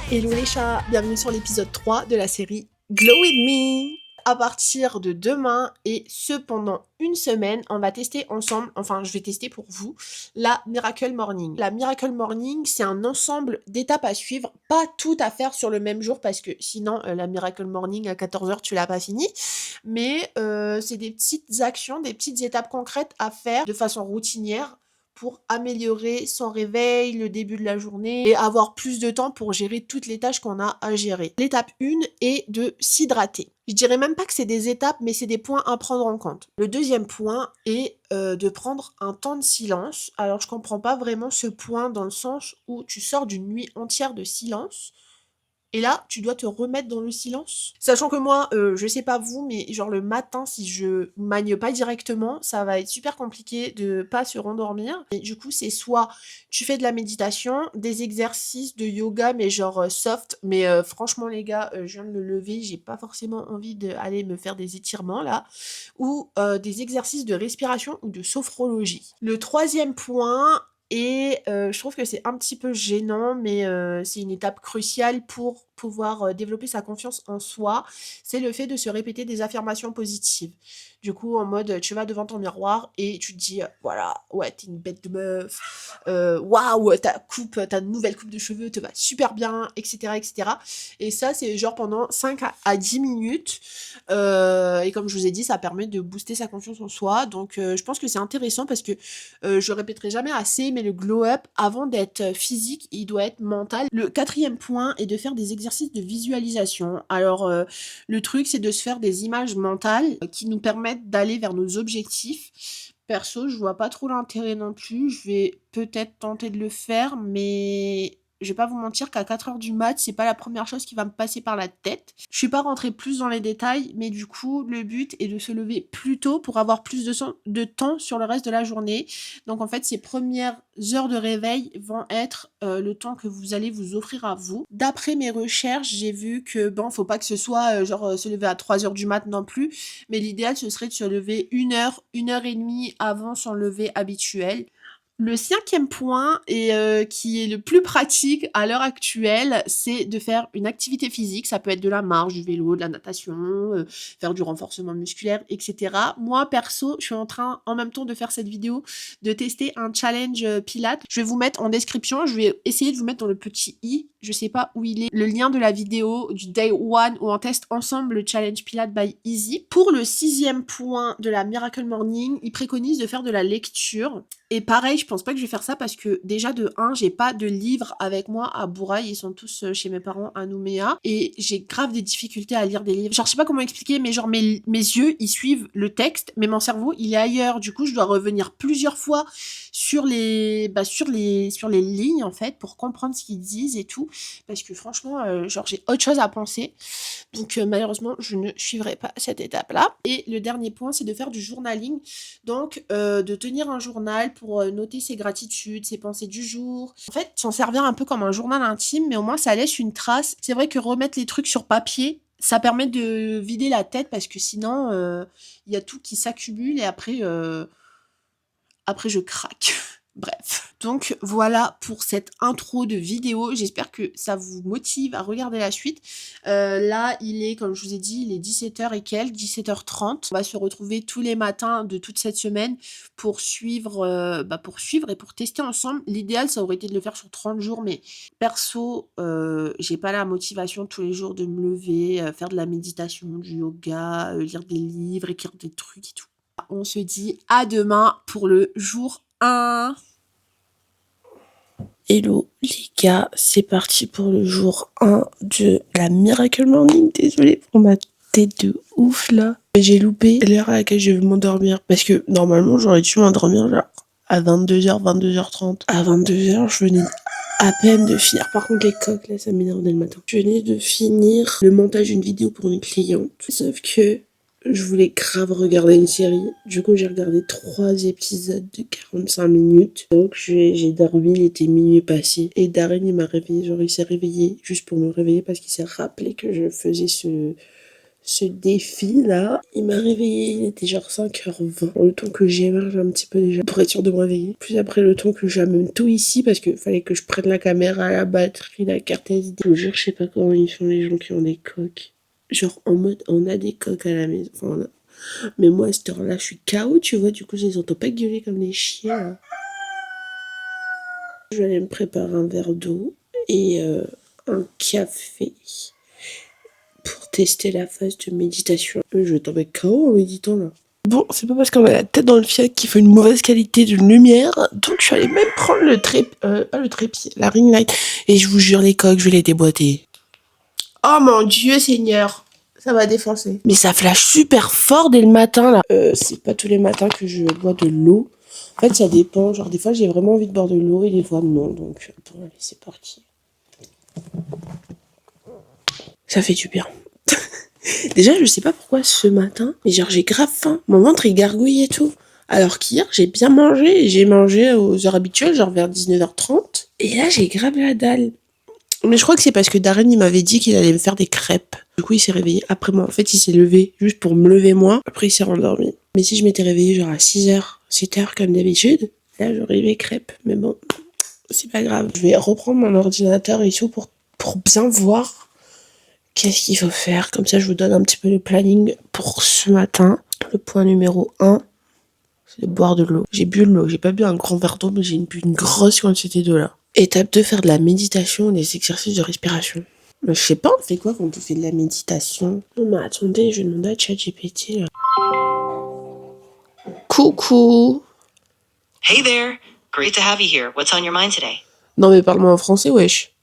Hello les chats, bienvenue sur l'épisode 3 de la série Glow With Me. À partir de demain et ce pendant une semaine, on va tester ensemble, enfin je vais tester pour vous, la Miracle Morning. La Miracle Morning, c'est un ensemble d'étapes à suivre, pas tout à faire sur le même jour parce que sinon la Miracle Morning à 14h tu l'as pas fini, mais c'est des petites actions, des petites étapes concrètes à faire de façon routinière pour améliorer son réveil, le début de la journée et avoir plus de temps pour gérer toutes les tâches qu'on a à gérer. L'étape 1 est de s'hydrater. Je dirais même pas que c'est des étapes, mais c'est des points à prendre en compte. Le deuxième point est de prendre un temps de silence. Alors je comprends pas vraiment ce point dans le sens où tu sors d'une nuit entière de silence. Et là, tu dois te remettre dans le silence. Sachant que moi, je sais pas vous, mais genre le matin, si je manie pas directement, ça va être super compliqué de pas se rendormir. Et du coup, c'est soit tu fais de la méditation, des exercices de yoga, mais genre soft. Mais franchement, les gars, je viens de me lever, j'ai pas forcément envie d'aller me faire des étirements là. Ou des exercices de respiration ou de sophrologie. Le troisième point, et je trouve que c'est un petit peu gênant, mais c'est une étape cruciale pour pouvoir développer sa confiance en soi, c'est le fait de se répéter des affirmations positives. Du coup, en mode, tu vas devant ton miroir et tu te dis, voilà, ouais, t'es une bête de meuf, waouh, ta nouvelle coupe de cheveux te va super bien, etc., etc. Et ça, c'est genre pendant 5 à 10 minutes. Et comme je vous ai dit, ça permet de booster sa confiance en soi. Donc, je pense que c'est intéressant parce que je le répéterai jamais assez, mais le glow up, avant d'être physique, il doit être mental. Le quatrième point est de faire des exercices de visualisation. Alors, le truc, c'est de se faire des images mentales qui nous permettent d'aller vers nos objectifs. Perso, je vois pas trop l'intérêt non plus. Je vais peut-être tenter de le faire, mais je vais pas vous mentir qu'à 4h du mat, c'est pas la première chose qui va me passer par la tête. Je suis pas rentrée plus dans les détails, mais du coup, le but est de se lever plus tôt pour avoir plus de temps sur le reste de la journée. Donc en fait, ces premières heures de réveil vont être le temps que vous allez vous offrir à vous. D'après mes recherches, j'ai vu que bon, faut pas que ce soit se lever à 3h du mat non plus, mais l'idéal ce serait de se lever 1 heure et demie avant son lever habituel. Le cinquième point, et qui est le plus pratique à l'heure actuelle, c'est de faire une activité physique. Ça peut être de la marche, du vélo, de la natation, faire du renforcement musculaire, etc. Moi, perso, je suis en train, en même temps de faire cette vidéo, de tester un challenge Pilates. Je vais vous mettre en description, je vais essayer de vous mettre dans le petit i, je sais pas où il est, le lien de la vidéo du day one où on teste ensemble le challenge Pilates by Easy. Pour le sixième point de la Miracle Morning, il préconise de faire de la lecture. Et pareil, je pense pas que je vais faire ça parce que déjà de 1, j'ai pas de livres avec moi à Bourail, ils sont tous chez mes parents à Nouméa et j'ai grave des difficultés à lire des livres. Genre je sais pas comment expliquer, mais genre mes yeux ils suivent le texte, mais mon cerveau il est ailleurs. Du coup, je dois revenir plusieurs fois sur les sur les lignes en fait pour comprendre ce qu'ils disent et tout parce que franchement genre j'ai autre chose à penser. Donc malheureusement, je ne suivrai pas cette étape-là. Et le dernier point, c'est de faire du journaling. Donc de tenir un journal pour noter ses gratitudes, ses pensées du jour. En fait, s'en servir un peu comme un journal intime, mais au moins ça laisse une trace. C'est vrai que remettre les trucs sur papier, ça permet de vider la tête parce que sinon, il y a tout qui s'accumule et après je craque. Bref. Donc voilà pour cette intro de vidéo. J'espère que ça vous motive à regarder la suite. Là, il est, comme je vous ai dit, il est 17h et quelques, 17h30. On va se retrouver tous les matins de toute cette semaine pour suivre, et pour tester ensemble. L'idéal, ça aurait été de le faire sur 30 jours, mais perso, j'ai pas la motivation tous les jours de me lever, faire de la méditation, du yoga, lire des livres, écrire des trucs et tout. On se dit à demain pour le jour 1. Hello les gars, c'est parti pour le jour 1 de la Miracle Morning. Désolée pour ma tête de ouf là. J'ai loupé l'heure à laquelle je vais m'endormir parce que normalement j'aurais dû m'endormir genre à 22h, 22h30. À 22h, je venais à peine de finir. Par contre les coques là, ça m'énerve dès le matin. Je venais de finir le montage d'une vidéo pour une cliente. Sauf que je voulais grave regarder une série. Du coup, j'ai regardé 3 épisodes de 45 minutes. Donc, j'ai dormi, il était minuit passé. Et Darren, il m'a réveillé. Genre, il s'est réveillé juste pour me réveiller parce qu'il s'est rappelé que je faisais ce défi là. Il m'a réveillée, il était genre 5h20. Le temps que j'émerge un petit peu déjà pour être sûr de me réveiller. Puis après le temps que j'amène tout ici parce qu'il fallait que je prenne la caméra, la batterie, la carte SD. Je vous jure, je sais pas comment ils font les gens qui ont des coques. Genre en mode on a des coques à la maison. Enfin, mais moi à cette heure-là je suis KO, tu vois, du coup je les entends pas gueuler comme des chiens là. Je vais aller me préparer un verre d'eau et un café pour tester la phase de méditation. Je vais tomber KO en méditant là. Bon, c'est pas parce qu'on a la tête dans le fiac qu'il faut une mauvaise qualité de lumière, donc je suis allée même prendre le pas le trépied, la ring light, et je vous jure les coques, je vais les déboîter. Oh mon Dieu Seigneur, ça va défoncer. Mais ça flash super fort dès le matin là. C'est pas tous les matins que je bois de l'eau. En fait, ça dépend. Genre, des fois, j'ai vraiment envie de boire de l'eau et des fois, non. Donc, bon, allez, c'est parti. Ça fait du bien. Déjà, je sais pas pourquoi ce matin, mais genre, j'ai grave faim. Mon ventre, il gargouille et tout. Alors qu'hier, j'ai bien mangé. J'ai mangé aux heures habituelles, genre vers 19h30. Et là, j'ai grave la dalle. Mais je crois que c'est parce que Darren, il m'avait dit qu'il allait me faire des crêpes. Du coup, il s'est réveillé après moi. En fait, il s'est levé juste pour me lever moi. Après, il s'est rendormi. Mais si je m'étais réveillée genre à 6h, 7h comme d'habitude, là, j'aurais eu mes crêpes. Mais bon, c'est pas grave. Je vais reprendre mon ordinateur et tout pour bien voir qu'est-ce qu'il faut faire. Comme ça, je vous donne un petit peu le planning pour ce matin. Le point numéro 1, c'est de boire de l'eau. J'ai bu de l'eau. J'ai pas bu un grand verre d'eau, mais j'ai bu une grosse quantité d'eau là. Étape 2, faire de la méditation, des exercices de respiration. Mais je sais pas, on fait quoi quand on fait de la méditation? Non mais attendez, je vais demander à ChatGPT là. Coucou. Hey there, great to have you here. What's on your mind today? Non mais parle-moi en français, wesh.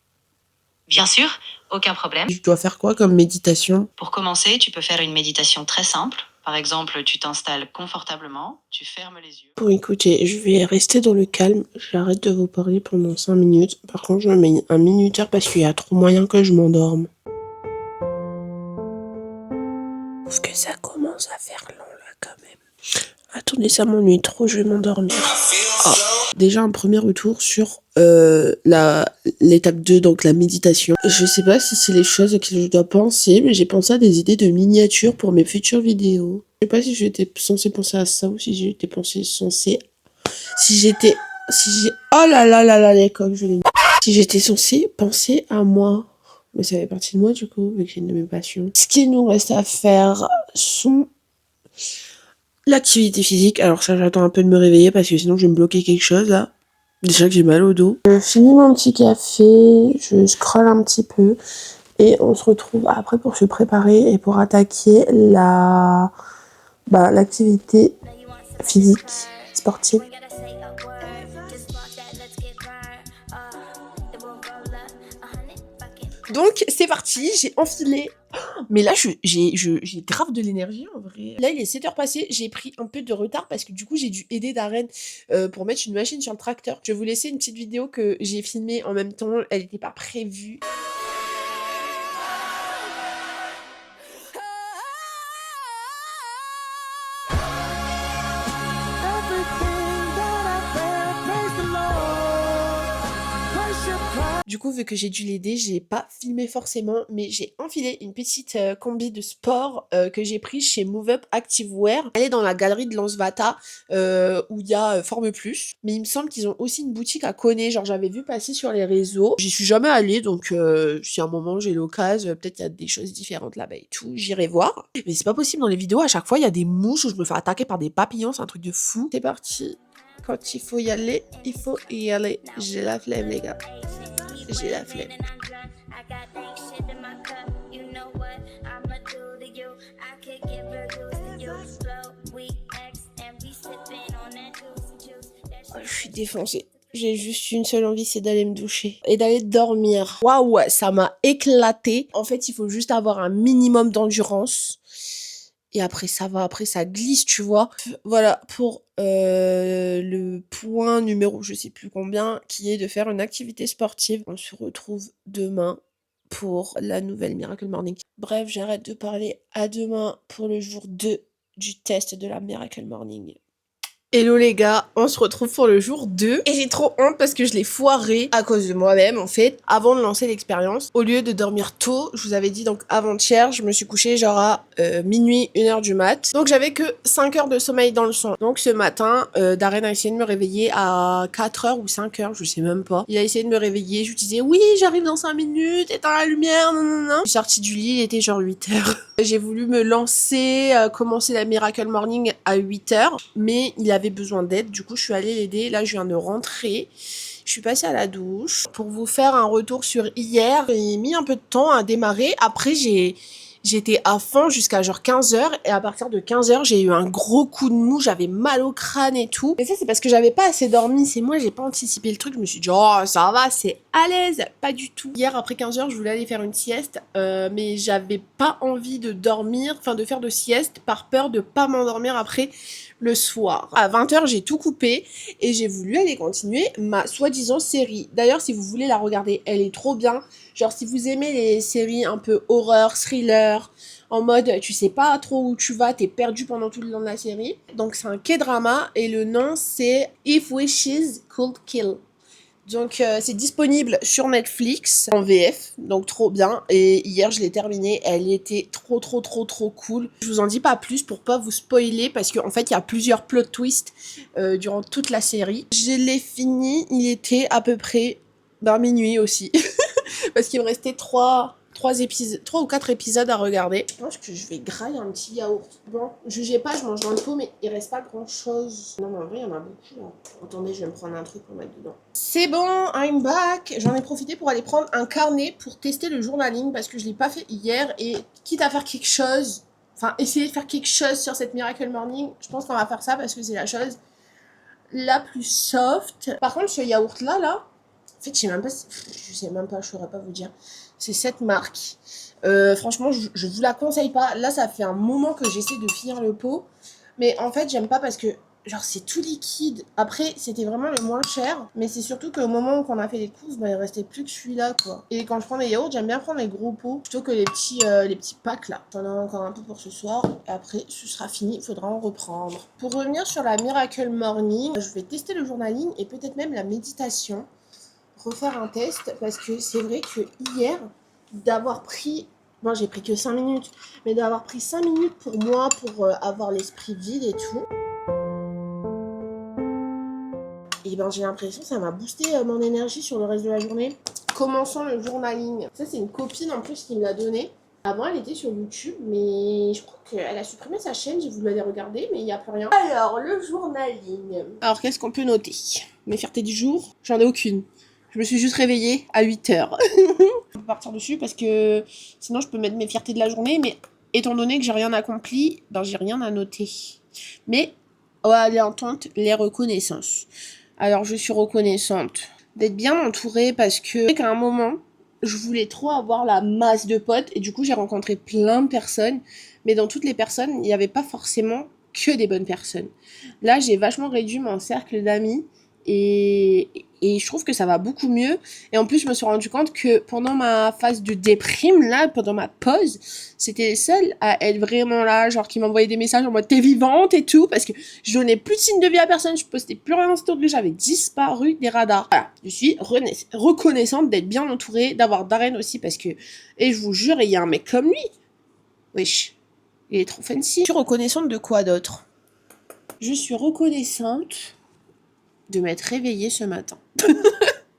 Bien sûr, aucun problème. Je dois faire quoi comme méditation? Pour commencer, tu peux faire une méditation très simple. Par exemple, tu t'installes confortablement, tu fermes les yeux. Bon écoutez, je vais rester dans le calme, j'arrête de vous parler pendant 5 minutes. Par contre, je me mets un minuteur parce qu'il y a trop moyen que je m'endorme. Parce que ça commence à faire long là quand même. Attendez, ça m'ennuie trop, je vais m'endormir. Ah. Déjà un premier retour sur l'étape 2, donc la méditation. Je sais pas si c'est les choses auxquelles je dois penser, mais j'ai pensé à des idées de miniatures pour mes futures vidéos. Je sais pas si j'étais censée penser à ça ou si j'étais censée... Oh là là là là, les coques, je l'ai mis. Si j'étais censée penser à moi. Mais ça fait partie de moi du coup, vu que c'est une de mes passions. Ce qu'il nous reste à faire sont... l'activité physique, alors ça j'attends un peu de me réveiller parce que sinon je vais me bloquer quelque chose là. Déjà que j'ai mal au dos. Je finis mon petit café, je scrolle un petit peu et on se retrouve après pour se préparer et pour attaquer l'activité physique, sportive. Donc c'est parti, j'ai enfilé. Mais là, j'ai grave de l'énergie en vrai. Là, il est 7h passées, j'ai pris un peu de retard parce que du coup, j'ai dû aider Darren pour mettre une machine sur le tracteur. Je vais vous laisser une petite vidéo que j'ai filmée en même temps, elle n'était pas prévue. Du coup, vu que j'ai dû l'aider, j'ai pas filmé forcément, mais j'ai enfilé une petite combi de sport que j'ai prise chez Move Up Activewear. Elle est dans la galerie de Lansvata où il y a Forme Plus. Mais il me semble qu'ils ont aussi une boutique à Koné, genre j'avais vu passer sur les réseaux. J'y suis jamais allée, donc si à un moment j'ai l'occasion, peut-être il y a des choses différentes là-bas et tout, j'irai voir. Mais c'est pas possible, dans les vidéos, à chaque fois il y a des mouches où je me fais attaquer par des papillons, c'est un truc de fou. C'est parti. Quand il faut y aller, il faut y aller. J'ai la flemme les gars. J'ai la flemme. Oh, je suis défoncée. J'ai juste une seule envie, c'est d'aller me doucher et d'aller dormir. Waouh, ça m'a éclaté. En fait, il faut juste avoir un minimum d'endurance. Et après, ça va. Après, ça glisse, tu vois. Voilà, pour le point numéro, je sais plus combien, qui est de faire une activité sportive. On se retrouve demain pour la nouvelle Miracle Morning. Bref, j'arrête de parler. À demain pour le jour 2 du test de la Miracle Morning. Hello les gars, on se retrouve pour le jour 2 et j'ai trop honte parce que je l'ai foiré à cause de moi-même en fait avant de lancer l'expérience. Au lieu de dormir tôt, je vous avais dit donc avant-hier, je me suis couchée genre à minuit, 1h du mat. Donc j'avais que 5 heures de sommeil dans le son. Donc ce matin, Darren a essayé de me réveiller à 4 heures ou 5 heures, je sais même pas. Il a essayé de me réveiller, je lui disais oui j'arrive dans 5 minutes, éteins la lumière, non non non. Je suis sortie du lit, il était genre 8 heures. J'ai voulu me lancer, commencer la Miracle Morning à 8 heures, mais il avait besoin d'aide, du coup je suis allée l'aider. Là je viens de rentrer, je suis passée à la douche. Pour vous faire un retour sur hier, j'ai mis un peu de temps à démarrer. Après j'étais à fond jusqu'à genre 15 heures et à partir de 15 heures j'ai eu un gros coup de mou, j'avais mal au crâne et tout. Mais ça c'est parce que j'avais pas assez dormi, c'est moi j'ai pas anticipé le truc, je me suis dit oh ça va c'est à l'aise, pas du tout. Hier après 15 heures je voulais aller faire une sieste mais j'avais pas envie de dormir, enfin de faire de sieste par peur de pas m'endormir après le soir. À 20 heures j'ai tout coupé et j'ai voulu aller continuer ma soi-disant série. D'ailleurs si vous voulez la regarder, elle est trop bien. Genre si vous aimez les séries un peu horreur, thriller, en mode tu sais pas trop où tu vas, t'es perdu pendant tout le long de la série. Donc c'est un K-drama et le nom c'est If Wishes Could Kill. Donc c'est disponible sur Netflix en VF, donc trop bien. Et hier je l'ai terminée, elle était trop cool. Je vous en dis pas plus pour pas vous spoiler parce qu'en fait il y a plusieurs plot twists durant toute la série. Je l'ai fini, il était à peu près minuit aussi. Parce qu'il me restait 3 ou 4 épisodes à regarder. Je pense que je vais grailler un petit yaourt. Bon, jugez pas, je mange dans le pot, mais il reste pas grand chose. Non, mais en vrai, il y en a beaucoup là. Attendez, je vais me prendre un truc pour mettre dedans. C'est bon, I'm back. J'en ai profité pour aller prendre un carnet pour tester le journaling parce que je l'ai pas fait hier. Et quitte à faire quelque chose, enfin, essayer de faire quelque chose sur cette Miracle Morning, je pense qu'on va faire ça parce que c'est la chose la plus soft. Par contre, ce yaourt là, en fait, je sais même pas, je saurais pas vous dire. C'est cette marque. Franchement, je vous la conseille pas. Là, ça fait un moment que j'essaie de finir le pot. Mais en fait, j'aime pas parce que, genre, c'est tout liquide. Après, c'était vraiment le moins cher. Mais c'est surtout qu'au moment où on a fait les courses, bah, il restait plus que celui-là, quoi. Et quand je prends des yaourts, j'aime bien prendre les gros pots plutôt que les petits packs, là. J'en ai encore un peu pour ce soir. Et après, ce sera fini. Il faudra en reprendre. Pour revenir sur la Miracle Morning, je vais tester le journaling et peut-être même la méditation. Refaire un test parce que c'est vrai que hier d'avoir pris j'ai pris que 5 minutes mais d'avoir pris 5 minutes pour moi pour avoir l'esprit vide et tout et ben j'ai l'impression que ça m'a boosté mon énergie sur le reste de la journée. Commençons le journaling. Ça c'est une copine en plus qui me l'a donné. Avant elle était sur YouTube mais je crois qu'elle a supprimé sa chaîne, j'ai voulu aller regarder mais il n'y a plus rien. Alors le journaling. Alors qu'est-ce qu'on peut noter? Mes fiertés du jour, j'en ai aucune. Je me suis juste réveillée à 8 heures. Je peux partir dessus parce que sinon je peux mettre mes fiertés de la journée, mais étant donné que j'ai rien accompli, ben j'ai rien à noter. Mais on va aller entendre les reconnaissances. Alors je suis reconnaissante d'être bien entourée parce que qu'à un moment, je voulais trop avoir la masse de potes et du coup j'ai rencontré plein de personnes, mais dans toutes les personnes, il n'y avait pas forcément que des bonnes personnes. Là, j'ai vachement réduit mon cercle d'amis et je trouve que ça va beaucoup mieux. Et en plus, je me suis rendu compte que pendant ma phase de déprime, là, pendant ma pause, c'était les seuls à être vraiment là, genre qui m'envoyaient des messages en mode t'es vivante et tout, parce que je donnais plus de signes de vie à personne, je postais plus rien en story, j'avais disparu des radars. Voilà, je suis reconnaissante d'être bien entourée, d'avoir Darren aussi, parce que, et je vous jure, il y a un mec comme lui. Wesh, il est trop fancy. Je suis reconnaissante de quoi d'autre? Je suis reconnaissante de m'être réveillée ce matin.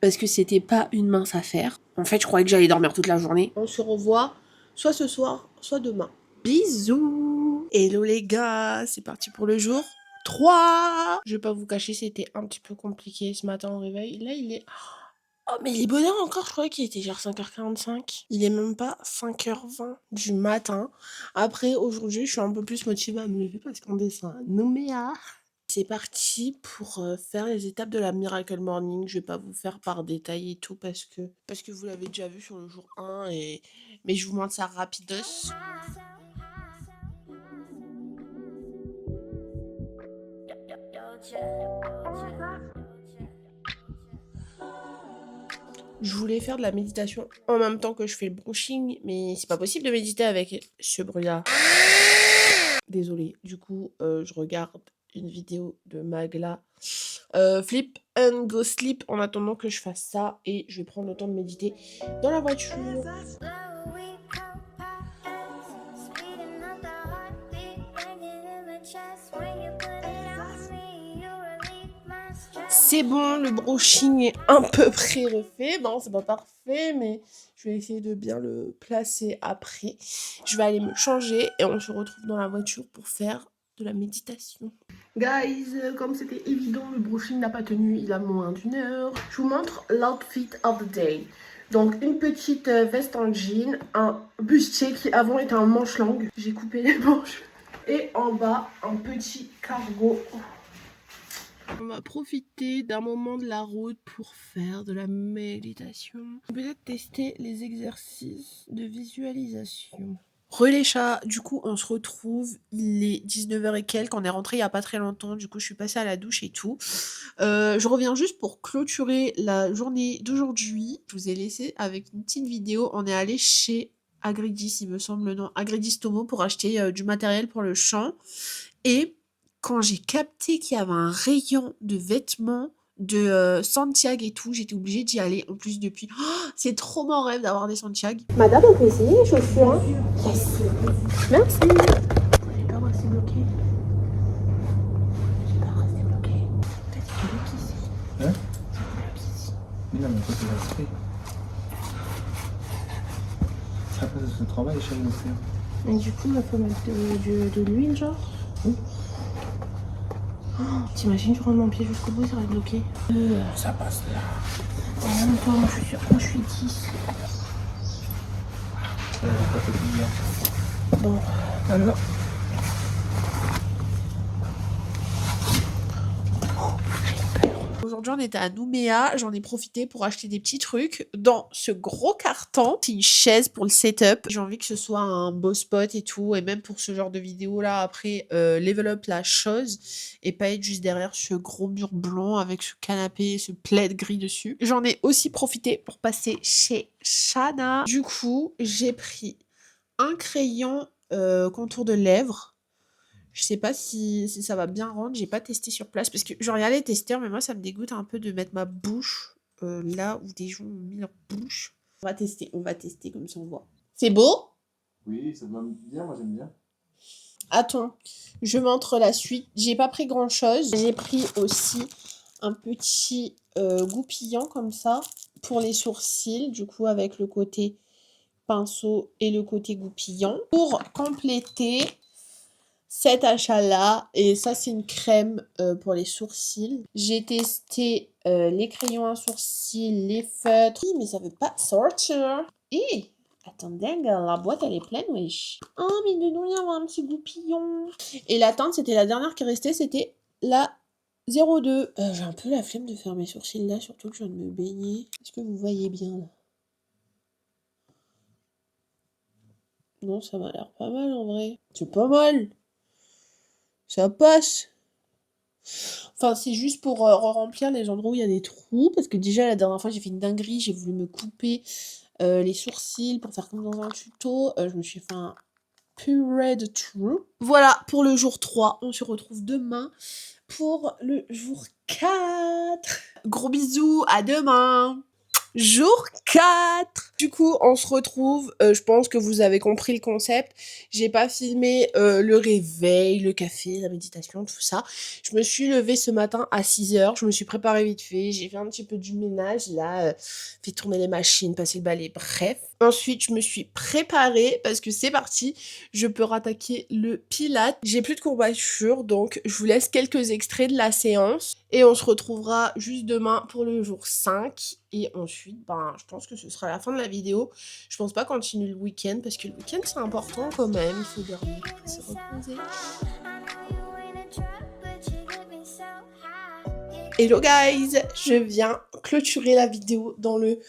Parce que c'était pas une mince affaire. En fait, je croyais que j'allais dormir toute la journée. On se revoit soit ce soir, soit demain. Bisous. Hello les gars, c'est parti pour le jour 3. Je vais pas vous cacher, c'était un petit peu compliqué ce matin au réveil. Là, il est... Oh, mais il est bonne heure encore, je croyais qu'il était genre 5h45. Il est même pas 5h20 du matin. Après, aujourd'hui, je suis un peu plus motivée à me lever parce qu'on descend à Nouméa. C'est parti pour faire les étapes de la Miracle Morning. Je vais pas vous faire par détail et tout parce que vous l'avez déjà vu sur le jour 1 mais je vous montre ça rapidos. Je voulais faire de la méditation en même temps que je fais le brushing, mais c'est pas possible de méditer avec ce bruit-là. Désolée. Du coup, je regarde une vidéo de Magla. Flip and go sleep en attendant que je fasse ça et je vais prendre le temps de méditer dans la voiture. C'est bon, le brushing est un peu près refait. Non, c'est pas parfait, mais je vais essayer de bien le placer après. Je vais aller me changer et on se retrouve dans la voiture pour faire de la méditation. Guys, comme c'était évident, le brushing n'a pas tenu, il a moins d'1 heure. Je vous montre l'outfit of the day. Donc une petite veste en jean, un bustier qui avant était un manche longue. J'ai coupé les manches. Et en bas, un petit cargo. On va profiter d'un moment de la route pour faire de la méditation. Peut-être tester les exercices de visualisation. Les chats, du coup on se retrouve, il est 19h et quelques, on est rentré il y a pas très longtemps, du coup je suis passée à la douche et tout. Je reviens juste pour clôturer la journée d'aujourd'hui. Je vous ai laissé avec une petite vidéo, on est allé chez Agridis, il me semble le nom, Agridis Tomo pour acheter du matériel pour le chant. Et quand j'ai capté qu'il y avait un rayon de vêtements de Santiago et tout, j'étais obligée d'y aller. En plus, depuis, c'est trop mon rêve d'avoir des Santiago. Madame, on peut essayer les chaussures, hein? Yes. Merci. J'ai peur de rester bloquée. J'ai peur de rester bloquée. Peut-être qu'il y a bloc ici. Hein? C'est un bloc ici. Mais non, mais toi, tu vas se faire. Après, ça se travaille, chez nous faire. Et du coup, il faut mettre de l'huile, genre. Oh, t'imagines, je rentre mon pied jusqu'au bout, ça va être bloqué. Ça passe là. En même temps, moi je suis sûre que je suis 10. Bon, alors. Aujourd'hui, on était à Nouméa. J'en ai profité pour acheter des petits trucs dans ce gros carton. C'est une chaise pour le setup. J'ai envie que ce soit un beau spot et tout. Et même pour ce genre de vidéo là, après, level up la chose et pas être juste derrière ce gros mur blanc avec ce canapé, ce plaid gris dessus. J'en ai aussi profité pour passer chez Shana. Du coup, j'ai pris un crayon contour de lèvres. Je sais pas si ça va bien rendre, j'ai pas testé sur place parce que j'aurais allé tester, mais moi ça me dégoûte un peu de mettre ma bouche là où des gens ont mis leur bouche. On va tester comme ça on voit. C'est beau? Oui, ça va bien, moi j'aime bien. Attends, je montre la suite. J'ai pas pris grand chose. J'ai pris aussi un petit goupillant comme ça pour les sourcils, du coup avec le côté pinceau et le côté goupillant. Pour compléter cet achat-là, et ça c'est une crème pour les sourcils. J'ai testé les crayons à sourcils, les feutres. Mais ça veut pas sortir. Et attendez, la boîte elle est pleine, wesh. Oh, mais dedans il y avait un petit goupillon. Et la teinte, c'était la dernière qui restait, c'était la 02. J'ai un peu la flemme de faire mes sourcils là, surtout que je viens de me baigner. Est-ce que vous voyez bien là? Non, ça m'a l'air pas mal en vrai. C'est pas mal. Ça passe. Enfin, c'est juste pour remplir les endroits où il y a des trous. Parce que déjà, la dernière fois, j'ai fait une dinguerie. J'ai voulu me couper les sourcils pour faire comme dans un tuto. Je me suis fait un purée de trous. Voilà pour le jour 3. On se retrouve demain pour le jour 4. Gros bisous, à demain. Jour 4. Du coup, on se retrouve, je pense que vous avez compris le concept. J'ai pas filmé le réveil, le café, la méditation, tout ça. Je me suis levée ce matin à 6h, je me suis préparée vite fait, j'ai fait un petit peu du ménage, là, fait tourner les machines, passer le balai, bref. Ensuite, je me suis préparée parce que c'est parti, je peux rattaquer le Pilates. J'ai plus de courbatures, donc je vous laisse quelques extraits de la séance. Et on se retrouvera juste demain pour le jour 5. Et ensuite, ben, je pense que ce sera la fin de la vidéo. Je pense pas continuer le week-end parce que le week-end c'est important quand même. Il faut dormir, se reposer. Hello guys, je viens clôturer la vidéo dans le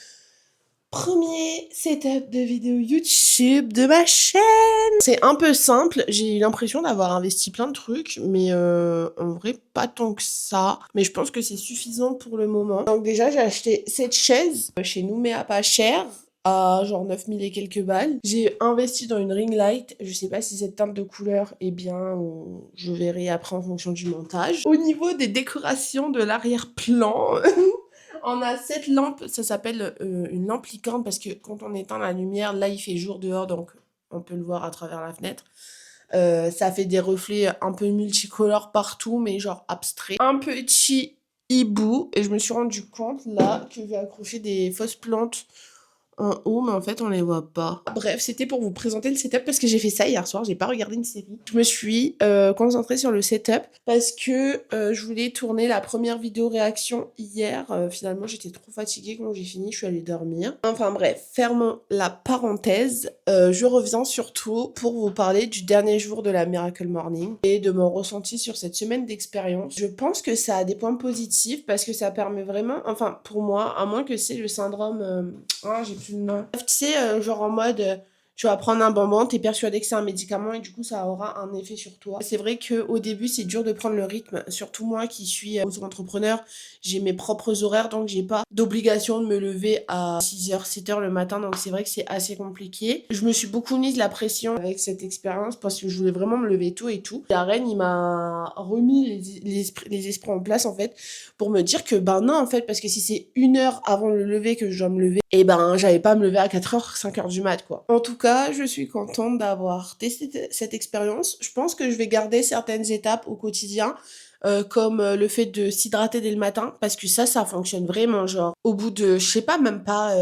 premier setup de vidéo YouTube de ma chaîne. C'est un peu simple, j'ai eu l'impression d'avoir investi plein de trucs, mais en vrai pas tant que ça. Mais je pense que c'est suffisant pour le moment. Donc déjà j'ai acheté cette chaise chez Nouméa pas cher. à genre 9000 et quelques balles. J'ai investi dans une ring light. Je sais pas si cette teinte de couleur est bien ou je verrai après en fonction du montage. Au niveau des décorations de l'arrière-plan, on a cette lampe, ça s'appelle une lampe licorne parce que quand on éteint la lumière, là il fait jour dehors donc on peut le voir à travers la fenêtre. Ça fait des reflets un peu multicolores partout mais genre abstrait. Un petit hibou et je me suis rendu compte là que j'ai accroché des fausses plantes en haut, mais en fait, on les voit pas. Bref, c'était pour vous présenter le setup parce que j'ai fait ça hier soir, j'ai pas regardé une série. Je me suis concentrée sur le setup parce que je voulais tourner la première vidéo réaction hier. Finalement, j'étais trop fatiguée quand j'ai fini, je suis allée dormir. Enfin bref, fermons la parenthèse. Je reviens surtout pour vous parler du dernier jour de la Miracle Morning et de mon ressenti sur cette semaine d'expérience. Je pense que ça a des points positifs parce que ça permet vraiment, enfin pour moi, à moins que c'est le syndrome... j'ai plus le nom. Tu sais, genre en mode, tu vas prendre un bonbon, t'es persuadé que c'est un médicament et du coup ça aura un effet sur toi. C'est vrai qu'au début c'est dur de prendre le rythme, surtout moi qui suis auto-entrepreneur, j'ai mes propres horaires donc j'ai pas d'obligation de me lever à 6h, 7h le matin donc c'est vrai que c'est assez compliqué. Je me suis beaucoup mise la pression avec cette expérience parce que je voulais vraiment me lever tôt et tout. La reine il m'a remis les esprits en place en fait pour me dire que ben non en fait parce que si c'est 1 heure avant le lever que je dois me lever et ben j'avais pas à me lever à 4h, 5h du mat quoi. En tout cas, je suis contente d'avoir testé cette expérience. Je pense que je vais garder certaines étapes au quotidien comme le fait de s'hydrater dès le matin parce que ça fonctionne vraiment genre au bout de je sais pas même pas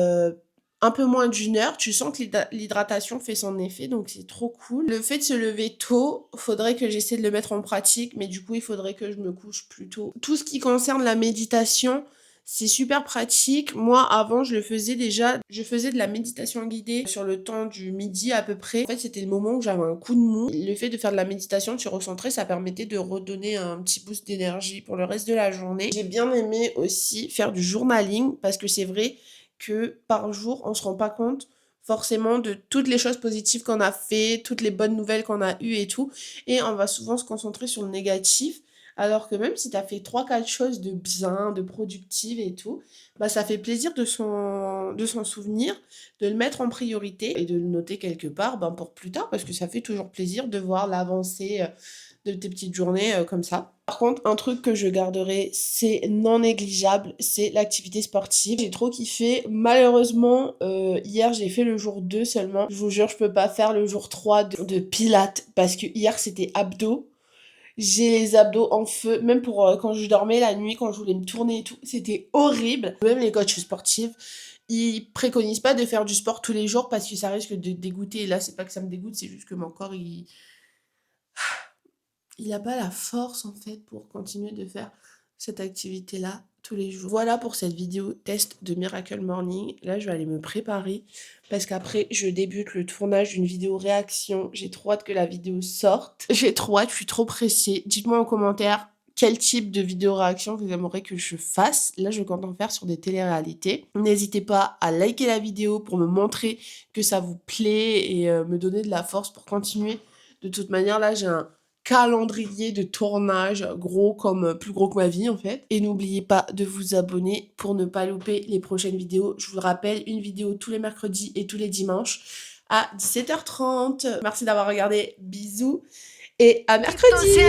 un peu moins d'1 heure, tu sens que l'hydratation fait son effet, donc c'est trop cool. Le fait de se lever tôt, faudrait que j'essaie de le mettre en pratique, mais du coup, il faudrait que je me couche plus tôt. Tout ce qui concerne la méditation, c'est super pratique. Moi, avant, je le faisais déjà. Je faisais de la méditation guidée sur le temps du midi à peu près. En fait, c'était le moment où j'avais un coup de mou. Le fait de faire de la méditation, de se recentrer, ça permettait de redonner un petit boost d'énergie pour le reste de la journée. J'ai bien aimé aussi faire du journaling parce que c'est vrai que par jour, on se rend pas compte forcément de toutes les choses positives qu'on a fait, toutes les bonnes nouvelles qu'on a eues et tout. Et on va souvent se concentrer sur le négatif. Alors que même si tu as fait 3-4 choses de bien, de productives et tout, bah ça fait plaisir de s'en souvenir, de le mettre en priorité et de le noter quelque part ben pour plus tard parce que ça fait toujours plaisir de voir l'avancée de tes petites journées comme ça. Par contre, un truc que je garderai, c'est non négligeable, c'est l'activité sportive. J'ai trop kiffé. Malheureusement, hier, j'ai fait le jour 2 seulement. Je vous jure, je peux pas faire le jour 3 de pilates parce que hier, c'était abdos. J'ai les abdos en feu, même pour quand je dormais la nuit, quand je voulais me tourner et tout, c'était horrible. Même les coachs sportifs, ils préconisent pas de faire du sport tous les jours parce que ça risque de dégoûter. Et là, c'est pas que ça me dégoûte, c'est juste que mon corps, il a pas la force en fait pour continuer de faire cette activité-là tous les jours. Voilà pour cette vidéo test de Miracle Morning. Là, je vais aller me préparer parce qu'après, je débute le tournage d'une vidéo réaction. J'ai trop hâte que la vidéo sorte. J'ai trop hâte, je suis trop pressée. Dites-moi en commentaire quel type de vidéo réaction vous aimeriez que je fasse. Là, je compte en faire sur des téléréalités. N'hésitez pas à liker la vidéo pour me montrer que ça vous plaît et me donner de la force pour continuer. De toute manière, là, j'ai un calendrier de tournage gros comme plus gros que ma vie en fait. Et n'oubliez pas de vous abonner pour ne pas louper les prochaines vidéos. Je vous le rappelle, une vidéo tous les mercredis et tous les dimanches à 17h30. Merci d'avoir regardé. Bisous et à mercredi.